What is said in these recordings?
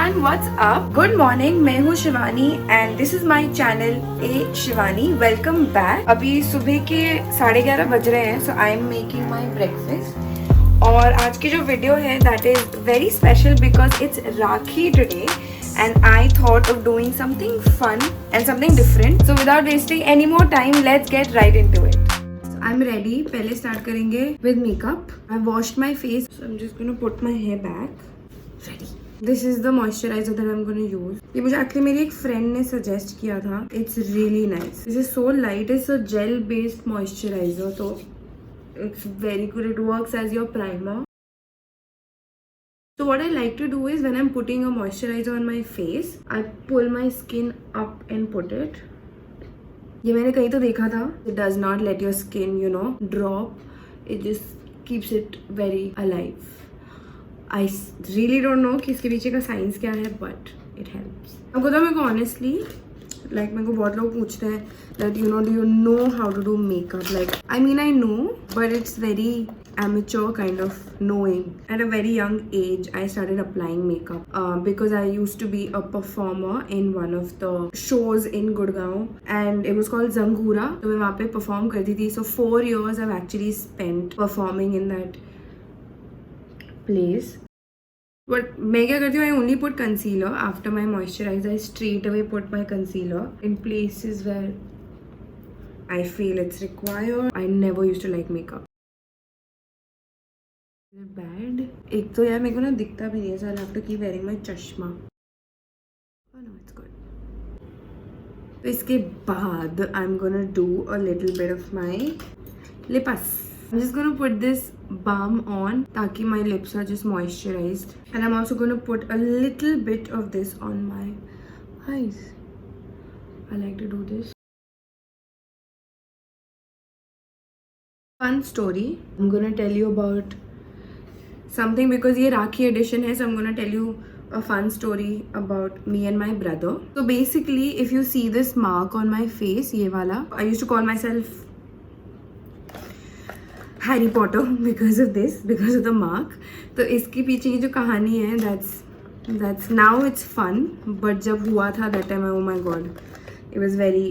Everyone, what's up? Good morning, मैं हूँ Shivani and this is my channel a Shivani. Welcome back. अभी सुबह के 11:30 बज रहे हैं, so I am making my breakfast. और आज की जो वीडियो है that is very special because it's Rakhi today and I thought of doing something fun and something different. So without wasting any more time, let's get right into it. So I'm ready. पहले start करेंगे with makeup. I washed my face, so I'm just gonna put my hair back. Ready. This is the moisturizer that I'm gonna use. ये मुझे actually मेरी एक friend ने suggest किया था. It's really nice. This is so light. It's a gel based moisturizer, so it's very good. It works as your primer. So what I like to do is when I'm putting a moisturizer on my face, I pull my skin up and put it. ये मैंने कहीं तो देखा था. It does not let your skin, drop. It just keeps it very alive. I really don't know कि इसके पीछे का साइंस क्या है, but it helps. अब बताओ मेरे को honestly, like मेरे को बहुत लोग पूछते हैं that do you know how to do makeup? Like I mean I know, but it's very amateur kind of knowing. At a very young age, I started applying makeup because I used to be a performer in one of the shows in Gurgaon, and it was called Zangura. तो मैं वहाँ पे perform करती थी. So 4 years I've actually spent performing in that place. But मैं क्या करती हूँ, I only put concealer after my moisturizer. I straight away put my concealer in places where I feel it's required. I never used to like makeup. Bad. एक तो यार मेरे को ना दिखता भी नहीं है, so I'll have to keep wearing my चश्मा. Oh no, it's good. तो इसके बाद I'm gonna do a little bit of my lips. I'm just gonna put this balm on ताकि my lips are just moisturized, and I'm also gonna put a little bit of this on my eyes. I like to do this. Fun story. I'm gonna tell you about something because ये राखी edition है, so I'm gonna tell you a fun story about me and my brother. So basically, if you see this mark on my face, ये वाला, I used to call myself Harry Potter because of this, because of the mark. तो इसके पीछे की जो कहानी है, that's now it's fun, but जब हुआ था that time, oh my god, it was very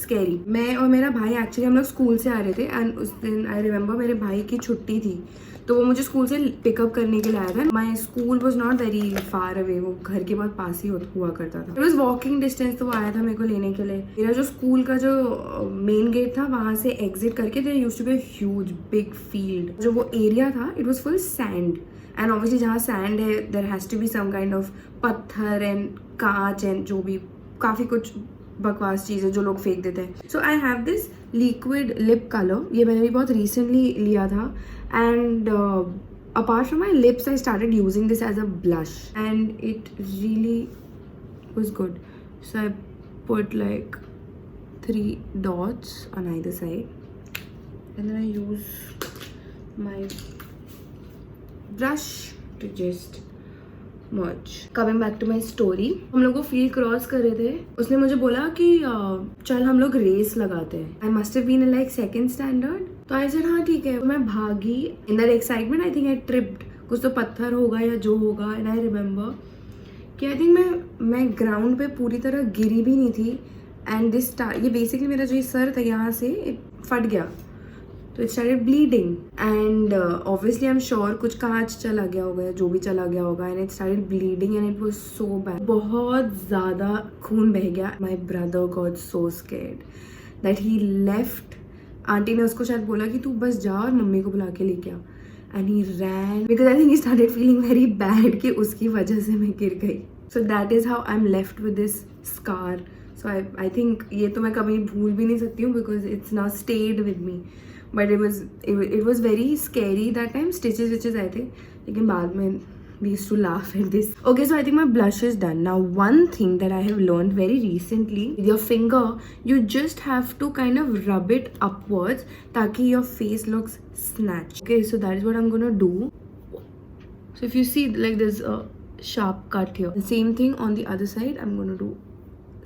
scary. मैं और मेरा भाई एक्चुअली हम लोग स्कूल से आ रहे थे एंड उस दिन आई रिमेंबर मेरे भाई की छुट्टी थी, तो वो मुझे स्कूल से पिकअप करने के लिए आया था. My school was not very far away, वो घर के बहुत पास ही हुआ करता था. इट वॉज वॉकिंग डिस्टेंस, तो वो आया था मेरे को लेने के लिए. मेरा जो स्कूल का जो मेन गेट था वहाँ से एग्जिट करके there used to be a huge big field. जो वो एरिया था it was full sand, and obviously जहाँ सैंड है there has to be some kind of पत्थर एंड कांच एंड जो भी काफ़ी कुछ बकवास चीज़ें जो लोग फेंक देते हैं. So I have this liquid lip colour, ये मैंने भी बहुत रिसेंटली लिया था, and apart from my lips I started using this as a blush and it really was good. So I put like 3 dots on either side and then I use my brush to just much. Coming back to my story, हम लोग को field cross कर रहे थे. उसने मुझे बोला कि चल हम लोग रेस लगाते हैं. I must have been in like 2nd standard. तो आई सेड हाँ ठीक है. तो मैं भागी in that excitement. I think I tripped. कुछ तो पत्थर होगा या जो होगा. एंड आई रिमेंबर कि आई थिंक मैं ग्राउंड पे पूरी तरह गिरी भी नहीं थी. एंड दिस ये बेसिकली मेरा जो सर था यहाँ से फट गया, तो it started bleeding and obviously I am sure कुछ कांच चला गया होगा, जो भी चला गया होगा, and it started bleeding and it was so bad. बहुत ज़्यादा खून बह गया. My brother got so scared that he left. Aunty ने उसको शायद बोला कि तू बस जा और मम्मी को बुला के लेके आ, and he ran because I think he started feeling very bad कि उसकी वजह से मैं गिर गई. So that is how I am left with this scar. So I think ये तो मैं कभी भूल भी नहीं सकती हूँ because it's now stayed with me. But it was very scary that time. Stitches आए थे, लेकिन बाद में we used to laugh at this. Okay, so I think my blush is done. Now one thing that I have learned very recently, with your finger, you just have to kind of rub it upwards ताकि your face looks snatched. Okay, so that is what I'm gonna do. So if you see like there's a sharp cut here. The same thing on the other side, I'm gonna do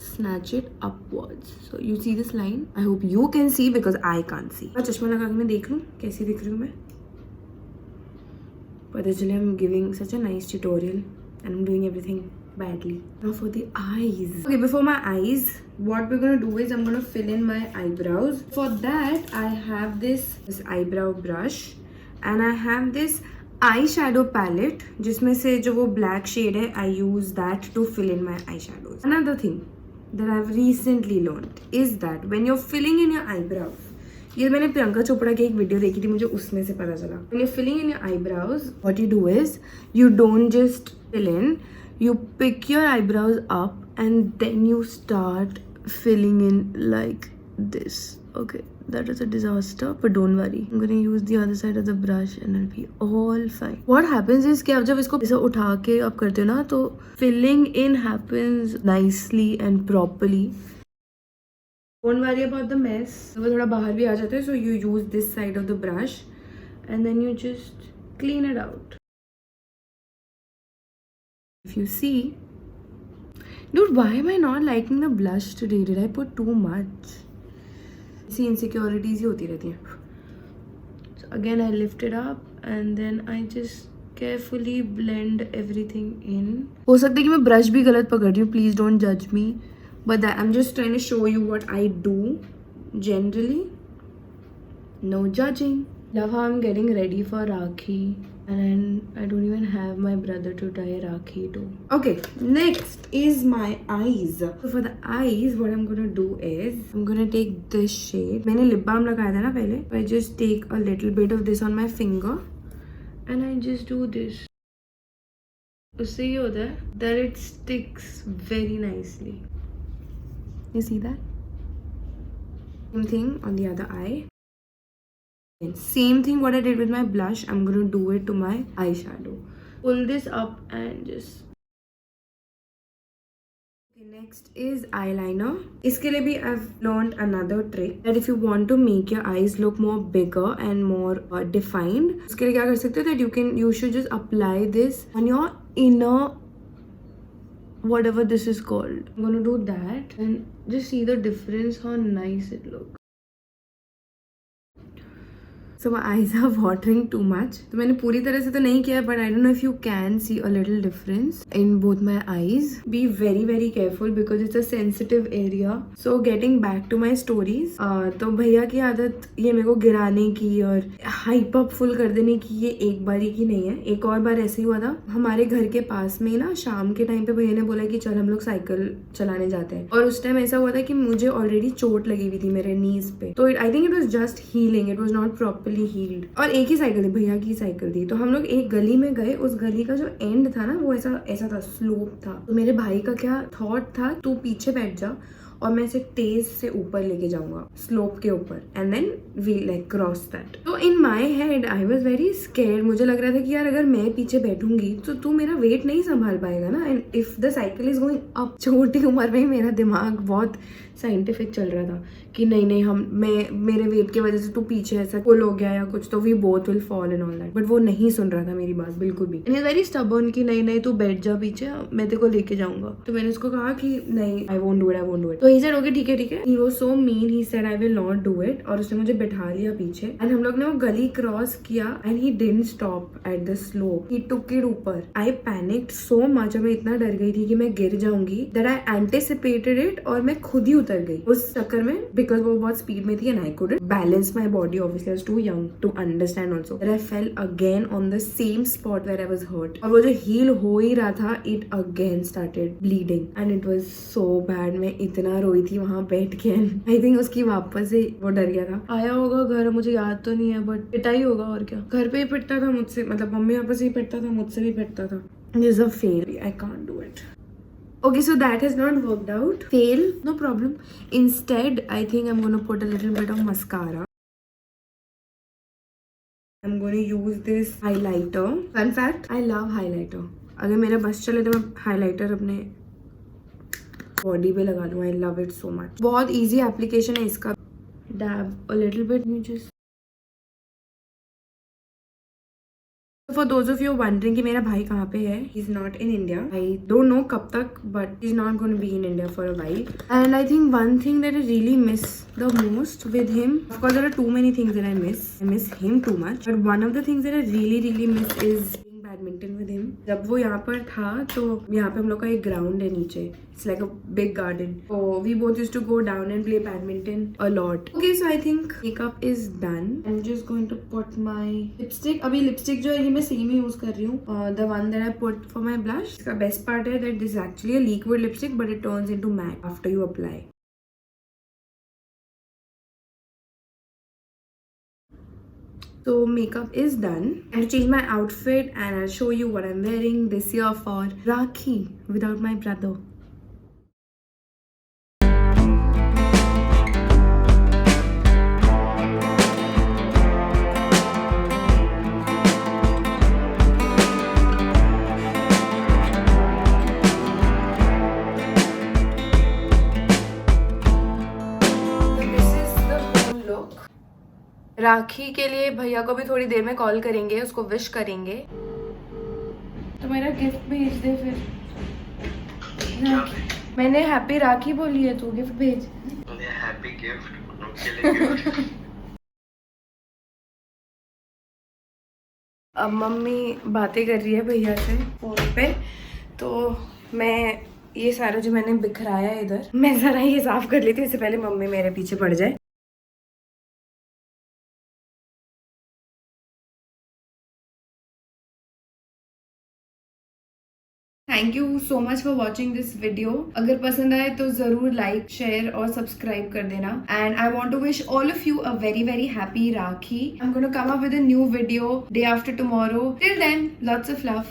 snatch it upwards. So you see this line. I hope you can see because I can't see. मैं चश्मा लगा के मैं देख लूँ कैसी दिख रही हूँ मैं. But actually I'm giving such a nice tutorial and I'm doing everything badly. Now for the eyes. Okay, before my eyes, what we're gonna do is I'm gonna fill in my eyebrows. For that, I have this eyebrow brush and I have this eyeshadow palette जिसमें से जो वो black shade है, I use that to fill in my eyeshadows. Another thing that I've recently learned is that when you're filling in your eyebrows, ये मैंने प्रियंका चोपड़ा की एक video देखी थी, मुझे उसमें से पता चला. When you're filling in your eyebrows, what you do is you don't just fill in, you pick your eyebrows up and then you start filling in like this. Okay, that is a disaster, but don't worry. I'm gonna use the other side of the brush and it'll be all fine. What happens is कि आप जब इसको ऐसा उठा के आप करते हो ना, तो filling in happens nicely and properly. Don't worry about the mess. वो थोड़ा बाहर भी आ जाता है, so you use this side of the brush and then you just clean it out. If you see, dude, why am I not liking the blush today? Did I put too much? See, insecurities ही होती रहती हैं. So again, I lift it up and then I just carefully blend everything in. हो सकता है कि मैं brush भी गलत पकड़ रही हूँ. Please don't judge me. But that, I'm just trying to show you what I do generally. No judging. Love how I'm getting ready for Rakhi. And I don't even have my brother to tie Rakhi to. Okay, next is my eyes. So for the eyes, what I'm gonna do is, I'm gonna take this shade. मैंने lip balm लगाया था ना पहले. I just take a little bit of this on my finger. And I just do this. उससे ये होता है that it sticks very nicely. You see that? Same thing on the other eye. And same thing what I did with my blush, I'm gonna do it to my eyeshadow. Pull this up and just. Okay, next is eyeliner. इसके लिए भी I've learned another trick that if you want to make your eyes look more bigger and more defined, उसके लिए क्या कर सकते हो that you should just apply this on your inner, whatever this is called. I'm gonna do that and just see the difference how nice it looks. So my eyes are watering too much. तो मैंने पूरी तरह से तो नहीं किया, but I don't know if you can see a little difference in both my eyes. Be very very careful because it's a sensitive area. So getting back to my stories, तो भैया की आदत ये मेरे को गिराने की और हाइप अप फुल कर देने की, ये एक बारी की नहीं है. एक और बार ऐसे ही हुआ था हमारे घर के पास में ना, शाम के टाइम पे भैया ने बोला कि चल हम लोग साइकिल चलाने जाते हैं. और उस टाइम ऐसा हुआ था कि मुझे ऑलरेडी चोट लगी हुई थी मेरे नीज पे, तो I think it was just healing, it was not properly healed. और एक ही साइकिल थी, भैया की साइकिल थी. तो हम लोग एक गली में गए, उस गली का जो एंड था ना वो ऐसा था, स्लोप था. तो मेरे भाई का क्या थॉट था, तू पीछे बैठ जा और मैं इसे तेज से ऊपर लेके जाऊंगा स्लोप के ऊपर and then we like cross that. तो in my head I was very scared. मुझे लग रहा था कि यार अगर मैं पीछे बैठूंगी तो तू मेरा वेट नहीं संभाल पाएगा ना, and if the cycle is going up. छोटी उम्र में मेरा दिमाग बहुत साइंटिफिक चल रहा था कि नहीं मेरे वेट की वजह से तू पीछे ऐसा पुल हो गया या कुछ तो we both will fall and all that. But वो नहीं सुन रहा था मेरी बात बिल्कुल भी. एंड वेरी स्टबर्न कि नहीं तू बैठ जा पीछे, मैं तेरे को लेके जाऊंगा. तो मैंने उसको कहा कि नहीं, आई वोंट डू इट. तो ही सेड ओके ठीक है. He was so mean, he said I will not do it, और उसने मुझे बैठा लिया पीछे. एंड हम लोग ने वो गली क्रॉस किया and he didn't stop at the slope, he took it ऊपर. आई पैनिक्ड सो मच, मैं इतना डर गई थी कि मैं गिर जाऊंगी, दैट आई एंटिसिपेटेड इट और मैं खुद ही उतर गई उस चक्कर में, बिकॉज वो बहुत स्पीड में थी and I couldn't balance my body. Obviously I was too young to understand also that I fell again on the same spot where I was hurt. और वो जो हील हो ही रहा था, it again started bleeding and it was so bad. मैं इतना रोई थी वहां बैठ के. आई थिंक उसकी वापस से वो डर गया था. आया होगा घर, मुझे याद तो नहीं है, बट पिटा ही होगा और क्या. घर पे ही पिटता था मुझसे, मतलब मम्मी पापा से ही पिटता था, मुझसे भी पिटता था. This is a fail, I can't do it. Okay, so that has not worked out. Fail, no problem. Instead, I think I'm going to put a little bit of mascara. I'm going to use this highlighter. Fun fact, I love highlighter. अगर मेरा बस चले तो मैं highlighter अपने body पे लगा लूँ. I love it so much. बहुत easy application है इसका. Dab a little bit. Just For those of you wondering कि मेरा भाई कहाँ पे है, he's not in India. I don't know कब तक, but he's not going to be in India for a while. And I think one thing that I really miss the most with him, of course there are too many things that I miss. I miss him too much. But one of the things that I really miss is being badminton with him. जब वो यहाँ पर था तो यहाँ पे हम लोग का एक ग्राउंड है नीचे, it's like a big garden, so we both used to go down and play badminton a lot. Okay, so I think makeup is done. I'm just going to put my lipstick. अभी lipstick जो है ये मैं same ही use कर रही हूँ, the one that I put for my blush. इसका best part है that this is actually a liquid lipstick but it turns into matte after you apply. So makeup is done. I have to change my outfit and I'll show you what I'm wearing this year for Rakhi without my brother. राखी के लिए भैया को भी थोड़ी देर में call करेंगे, उसको wish करेंगे। तो मेरा गिफ्ट भेज दे फिर। मैंने हैप्पी राखी बोली है, तू गिफ्ट भेज। हैप्पी गिफ्ट उनके लिए गिफ्ट। अब मम्मी बातें कर रही है भैया से फोन पे, तो मैं ये सारा जो मैंने बिखराया है इधर, मैं जरा ये साफ कर लेती हूँ इससे पहले मम्मी मेरे पीछे पड़ जाए। Thank you so much for watching this video. अगर पसंद आए तो जरूर लाइक, शेयर और सब्सक्राइब कर देना। And I want to wish all of you a very very happy Rakhi. I am gonna come up with a new video day after tomorrow. Till then, lots of love.